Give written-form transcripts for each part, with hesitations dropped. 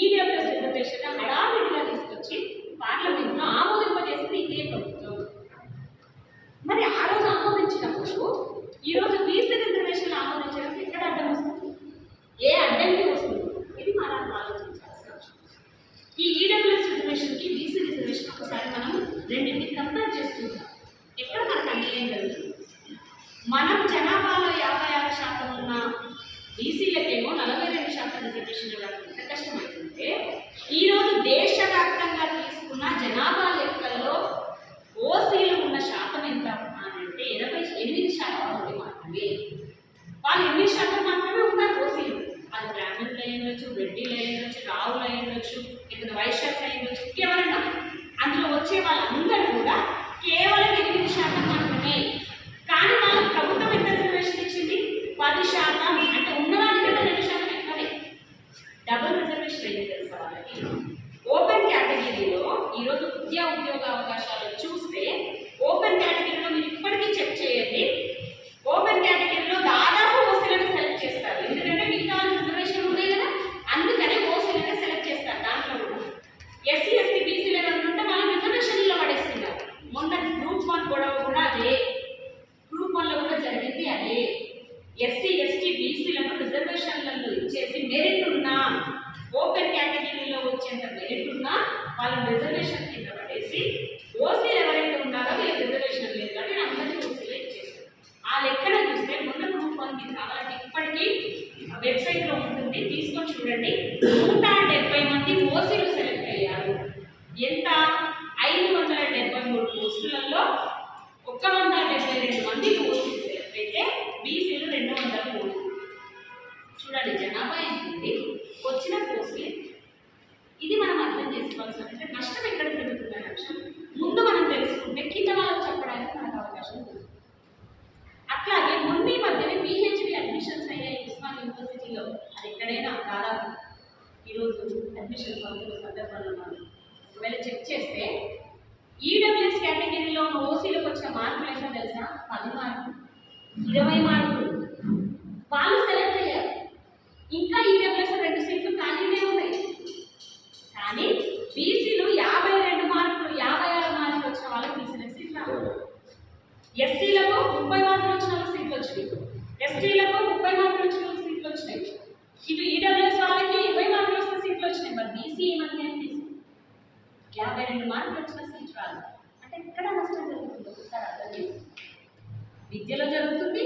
EWS reservation హడావిడిగా తీసుకొచ్చి పార్లమెంట్లో ఆమోదింపజేసింది ఇదే ప్రభుత్వం. మరి ఆ రోజు ఆమోదించినప్పుడు ఈరోజు బీసీ రిజర్వేషన్ ఆమోదించడానికి ఎక్కడ అడ్డం వస్తుంది? ఏ అడ్డంకి వస్తుంది? ఇది మనం ఆలోచించాల్సిన అవసరం. ఈ ఈడబ్ల్యూఎస్ రిజర్వేషన్కి బీసీ రిజర్వేషన్ ఒకసారి మనం రెండింటిని కంపేర్ చేస్తున్నాం. ఎక్కడ మనకు అన్యాయం జరుగుతుంది? మనం జనాభాలో 56% ఉన్న బీసీలకేమో 42% రిజర్వేషన్ ఇవ్వడానికి ఎంత కష్టమవుతుంటే, ఈరోజు దేశవ్యాప్తంగా తీసుకున్న జనాభా లెక్కల్లో ఓసీలు ఉన్న శాతం ఎంత అంటే 88% మాత్రమే. వాళ్ళు 8% మాత్రమే ఉన్నారు ఓసీలు. అది బ్రాహ్మణులు అయ్యొచ్చు, రెడ్డిలు అయ్యొచ్చు, రావులు అయ్యొచ్చు, లేకపోతే వైశ్యాస్ అయ్యొచ్చు, ఎవరన్నా అందులో వచ్చే వాళ్ళందరూ కూడా కేవలం 8% మాత్రమే. కానీ వాళ్ళకి ప్రభుత్వం ఎంత రిజర్వేషన్ ఇచ్చింది? 10%. అంటే ఉన్నదానికంటే 2% ఎక్కువనే. డబుల్ రిజర్వేషన్ అయింది తెలుసా వాళ్ళకి. ఓపెన్ కేటగిరీలో ఈరోజు ఉద్యోగ అవకాశాలు చూస్తే ఓపెన్ కేటగిరీలో మీరు ఇప్పటికీ చెక్ చేయండి. ఓపెన్ కేటగిరీలో దాదాపు ఓసీలను సెలెక్ట్ చేస్తారు. ఎందుకంటే మిగతా రిజర్వేషన్ ఉన్నాయి కదా, అందుకనే ఓసీలనే సెలెక్ట్ చేస్తారు. దాంట్లో కూడా ఎస్సీ ఎస్టీ బీసీలు ఎవరు ఉంటే మనం రిజర్వేషన్లో పడేస్తున్నారు. మొన్న గ్రూప్ 1 గొడవ కూడా అదే. గ్రూప్ 1లో కూడా జరిగింది అదే. ఎస్సీ ఎస్టీ బీసీలను రిజర్వేషన్లలో ఇచ్చేసి మెరిట్ ఉన్నా, ఓపెన్ కేటగిరీలో వచ్చేంత మెరిట్ ఉన్నా వాళ్ళని రిజర్వేషన్ కింద పడేసి ఓసీలు ఎవరైతే ఉన్నారో వీళ్ళకి రిజర్వేషన్ లేదు కాబట్టి అందరికీ ఓసీలు ఇచ్చేస్తారు. ఆ లెక్కన చూస్తే మొన్న గ్రూప్ 1 మీకు కావాలంటే ఇప్పటికీ వెబ్సైట్లో ఉంటుంది, తీసుకొని చూడండి. 170 మంది ఓసీలు సెలెక్ట్ అయ్యారు. ఎంత? 573 పోస్టులలో 172 మంది ఓసీలు సెలెక్ట్ అయితే బీసీలు 203. చూడండి జనాభా ఏంటి, వచ్చిన పోస్టులు. ఇది మనం అర్థం చేసుకోవాల్సిన అంటే నష్టం ఎక్కడ జరుగుతుందని అంశం ముందు మనం తెలుసుకుంటే కింద వాళ్ళకి చెప్పడానికి మనకు అవకాశం ఉంది. అట్లాగే మొన్న మధ్యనే పిహెచ్డి అడ్మిషన్స్ అయ్యాయి ఉస్మాన్ యూనివర్సిటీలో. అది ఎక్కడైనా దాదాపు ఈరోజు అడ్మిషన్స్ అవుతున్న సందర్భంలో మనం ఒకవేళ చెక్ చేస్తే ఈడబ్ల్యూఎస్ కేటగిరీలో ఉన్న ఓసీలకు వచ్చిన మార్కులు ఏంటో తెలుసా? 10 మార్కులు, 20 మార్కులు. వాళ్ళు సెలెక్ట్ అయ్యారు. ఇంకా ఈడబ్ల్యూఎస్ 2 సీట్లు ఖాళీనే ఉన్నాయి. కానీ బీసీలు 52 మార్కులు, 56 మార్కులు వచ్చిన వాళ్ళకి బీసీలకు సీట్లు రావాలి. ఎస్సీలకు 30 మార్కులు వచ్చిన వాళ్ళకి సీట్లు వచ్చినాయి. ఎస్టీలకు 30 మార్కులు వచ్చిన వాళ్ళకి సీట్లు వచ్చినాయి. ఇటు ఈడబ్ల్యూఎస్ వాళ్ళకి 20 మార్కులు వచ్చిన సీట్లు వచ్చినాయి. మరి బీసీ ఏమని 52 మార్కులు వచ్చిన సీట్లు రాదు అంటే ఎక్కడ నష్టం జరుగుతుంది? ఒకసారి అర్థం చేస్తుంది. విద్యలో జరుగుతుంది,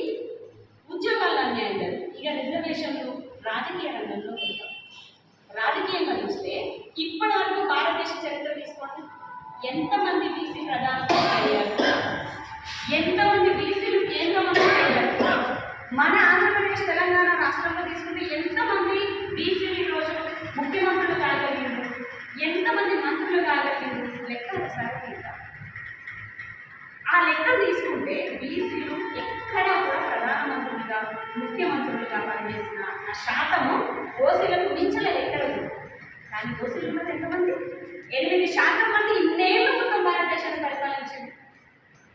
ఉద్యోగాల్లో అన్యాయం జరుగుతుంది. ఇక రిజర్వేషన్లు రాజకీయ రంగంలో ఉంటాం. రాజకీయంగా చూస్తే ఇప్పటి వరకు భారతదేశ చరిత్ర తీసుకోండి. ఎంతమంది బీసీ ప్రధానమంత్రి అయ్యారు? ఎంతమంది బీసీలు కేంద్ర మంత్రులు అయ్యారు? మన ఆంధ్రప్రదేశ్ తెలంగాణ రాష్ట్రంలో తీసుకుంటే ఎంతమంది బీసీలు ఈరోజు ముఖ్యమంత్రులు కాగలిగారు? ఎంతమంది మంత్రులు కాగలిగారు? లెక్క ఒకసారి తీద్దాం. ఆ లెక్క తీసుకుంటే బీసీలు ఎక్కడా కూడా ప్రధానమంత్రులుగా ముఖ్యమంత్రులుగా పనిచేసిన ఆ శాతము ఓసీలకు మించలేదు ఎక్కడ. కానీ ఓసీలు ఉన్నది ఎంతమంది? 8% మంది ఇన్నేళ్ళు మొత్తం భారతదేశాన్ని పరిపాలించింది,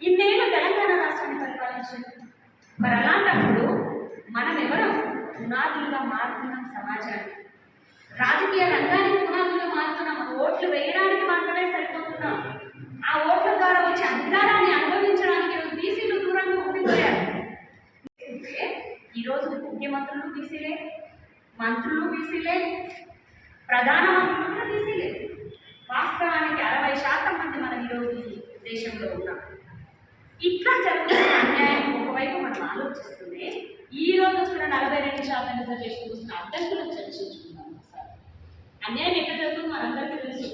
ఇన్నేళ్ళు తెలంగాణ రాష్ట్రాన్ని పరిపాలించింది. మరి అలాంటప్పుడు మనం ఎవరం పునాదులుగా మారుతున్నాం సమాజానికి, రాజకీయ రంగానికి పునాదులుగా మారుతున్నాం. ఓట్లు వేయడానికి మాత్రమే సరిపోతున్నాం. ఆ ఓట్ల ద్వారా వచ్చే అధికారాన్ని అనుభవించడానికి బీసీలు దూరంగా ఉండిపోయారు. ఈరోజు ముఖ్యమంత్రులు బీసీలే, మంత్రులు బీసీలే, ప్రధానమంత్రులు కూడా బీసీలే. వాస్తవానికి 60% మంది మనం ఈరోజు దేశంలో ఉన్నాం. ఇట్లా జరుగుతున్న అన్యాయం ఒకవైపు మనం ఆలోచిస్తూనే ఈరోజు వచ్చిన 42% రిజర్వేషన్ చూసిన అడ్డంకులను చర్చించుకున్నాం. సార్ అన్యాయం ఎక్కడ జరుగుతుందో మనందరికీ తెలుసు.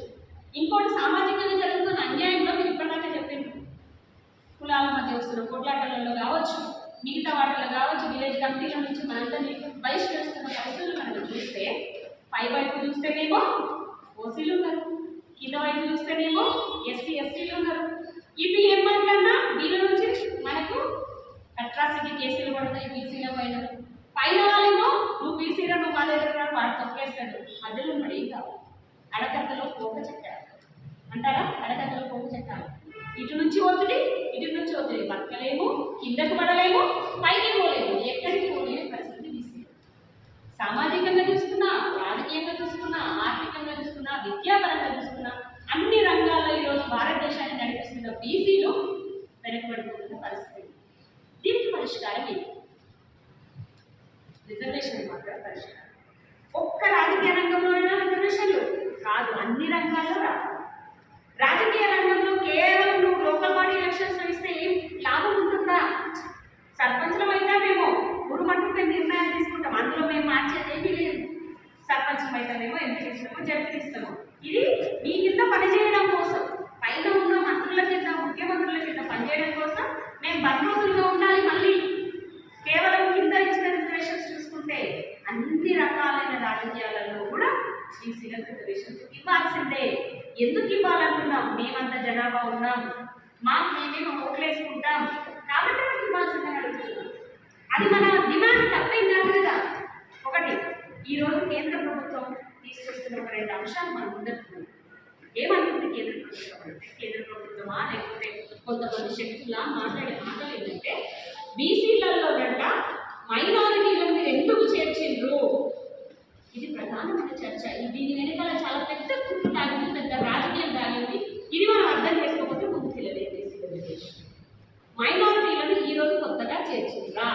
ఇంకోటి సామాజికంగా జరుగుతున్న అన్యాయంలో మీరు ఇప్పటిదాకా చెప్పింది కులాల మధ్య వస్తున్న కొట్లాటలలో కావచ్చు, మిగతా వాటిలో కావచ్చు, విలేజ్ కమిటీల నుంచి మనందరినీ బహిష్కరిస్తున్న పరిస్థితులు మనం చూస్తే పై వైపు చూస్తేనేమో ఓసీలు ఉన్నారు, కింద వైపు చూస్తేనేమో ఎస్సీ ఎస్టీలు ఉన్నారు. ఇటు ఏం మాట్లాడినా వీళ్ళ నుంచి మనకు అట్రాసిటీ కేసులు పడతాయి బీసీల పైన వాళ్ళేమో నువ్వు బీసీలో నువ్వు మా దగ్గర వాడు తొక్కేస్తాడు. మధ్యలో ఉన్నాడు ఏం కావాలి? అడకత్తలో పోక చెక్కాలి అంటారా? అడకత్తలో పోక చెక్కాలి. ఇటు నుంచి ఒత్తిడి, ఇటు నుంచి ఒత్తిడి. బతకలేము, కిందకు పడలేము, పైకి పోలేము, ఎక్కడికి పోలేని పరిస్థితి బీసీ. సామాజికంగా చూసుకున్నా, రాజకీయంగా చూసుకున్నా, ఆర్థికంగా చూసుకున్నా, విద్యాపరంగా చూసుకున్నా, అన్ని రంగాల్లో ఈరోజు భారతదేశాన్ని నడిపిస్తున్న బీసీలు వెనకబడిపోతున్న పరిస్థితి. దీనికి పరిష్కారం ఏంటి? రిజర్వేషన్ మాత్రం పరిష్కారం. ఒక్క రాజకీయ రంగంలోనైనా రిజర్వేషన్లు కాదు, అన్ని రంగాల్లో రాదు. రాజకీయ రంగంలో కేవలం నువ్వు లోకల్ బాడీ ఎలక్షన్స్ ఇస్తే ఏం లాభం ఉంటుందా? సర్పంచులం అయితే మేము ఊరు మట్టుకు మేము నిర్ణయాలు తీసుకుంటాం, అందులో మేము మార్చేది ఏమీ లేదు. సర్పంచం అయితేనేమో ఎంపీ ఇస్తాము, జడ్పీ ఇస్తాము. ఇది మీ కింద పనిచేయడం కోసం, పైన ఉన్న మంత్రుల కింద, ముఖ్యమంత్రుల కింద పనిచేయడం కోసం మేము బంధువులుగా ఉండాలి. మళ్ళీ కేవలం కింద ఇచ్చిన రిజర్వేషన్స్ చూసుకుంటే అన్ని రకాలైన రాజకీయాలలో కూడా బీసీలకు రిజర్వేషన్స్ ఇవ్వాల్సిందే. ఎందుకు ఇవ్వాలనుకున్నాం? మేమంతా జనాభా ఉన్నాం, మేమేమో ఓట్లేసుకుంటాం కాబట్టి మనకి ఇవ్వాల్సిందని అడుగుతున్నాం. అది మన డిమాండ్ తప్పేం కాదు కదా. ఒకటి, ఈరోజు కేంద్ర ప్రభుత్వం తీసుకొస్తున్న ఒక 2 అంశాలు మనం ముందుకు ఏమంటుంది కేంద్ర ప్రభుత్వం అంటే, కేంద్ర ప్రభుత్వమా లేకపోతే కొంతమంది శక్తులా మాట్లాడే మాటలు ఏంటంటే, బీసీలలో గంట మైనారిటీలను మీరు ఎందుకు చేర్చిండ్రు? ఇది ప్రధానమైన చర్చ. దీని వెనకాల చాలా పెద్ద కుట్టు తాగింది, పెద్ద రాజకీయం తాగింది. ఇది మనం అర్థం చేసుకోకపోతే ముందు తెలియలేదు. మైనారిటీలను ఈరోజు కొత్తగా చేర్చిండ్రా?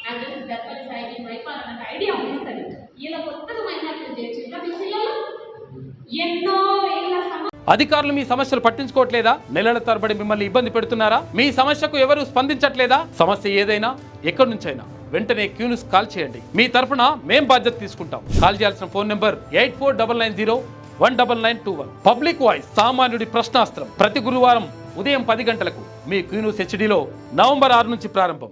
నాకు తెలిసి దర్పల్లి సాయి వైపాలన్న ఐడియా ఉంటుంది. ఇలా కొత్తగా మైనారిటీలు చేర్చిండ్రా బీసీలలో? ఎన్నో వేల అధికారులు మీ సమస్యలు పట్టించుకోవట్లేదా? నెలల తరబడి మిమ్మల్ని ఇబ్బంది పెడుతున్నారా? మీ సమస్యకు ఎవరు స్పందించట్లేదా? సమస్య ఏదైనా ఎక్కడి నుంచైనా వెంటనే క్యూన్యూస్ కాల్ చేయండి. మీ తరఫున మేం బాధ్యత తీసుకుంటాం. కాల్ చేయాల్సిన ఫోన్ నెంబర్ 8499019921. పబ్లిక్ వాయిస్, సామాన్యుడి ప్రశ్నాస్త్రం. ప్రతి గురువారం ఉదయం 10 గంటలకు మీ క్యూన్యూస్ హెచ్డీలో నవంబర్ 6 నుంచి ప్రారంభం.